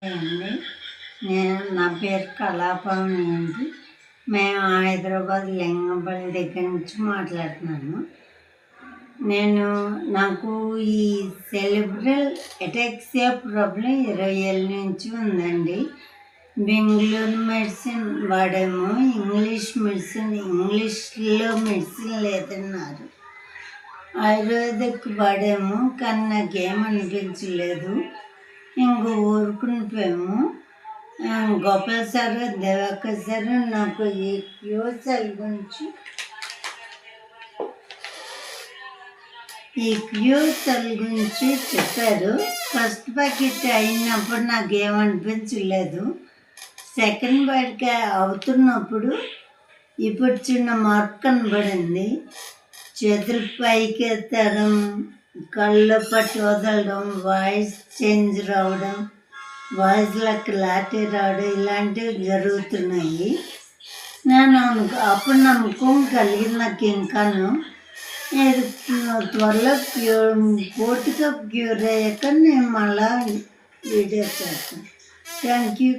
అండి నా పేరు కళాపావని అండి. మేము హైదరాబాద్ లింగంపల్లి దగ్గర నుంచి మాట్లాడుతున్నాను. నాకు ఈ సెరిబ్రల్ అటాక్సియా ప్రాబ్లం 20 ఏళ్ళ నుంచి ఉందండి. బెంగళూరు మెడిసిన్ వాడాము, ఇంగ్లీష్లో మెడిసిన్ లేదన్నారు. ఆయుర్వేదిక్ వాడాము, కానీ నాకేమనిపించలేదు. ఇంక ఊరుకుని పోయాము. గోపాల్ సార్, దివాకర్ సార్ నాకు ఈ క్యూసెల్ గురించి చెప్పారు. ఫస్ట్ ప్యాకెట్ అయినప్పుడు నాకేమనిపించలేదు. సెకండ్ ప్యాకెట్ అవుతున్నప్పుడు ఇప్పుడు చిన్న మార్క్ కనబడింది. చేతులు పైకి ఎత్తడం, కళ్ళు పట్టి వదలడం, వాయిస్ చేంజ్ రావడం, వాయిస్లో క్లారిటీ రావడం ఇలాంటివి జరుగుతున్నాయి. అప్పుడు నమ్మకం కలిగింది నాకు. ఇంకాను త్వరలో పూర్తిగా క్యూర్ అయ్యాక నేను మళ్ళా వీడియో చేస్తాను. Thank you.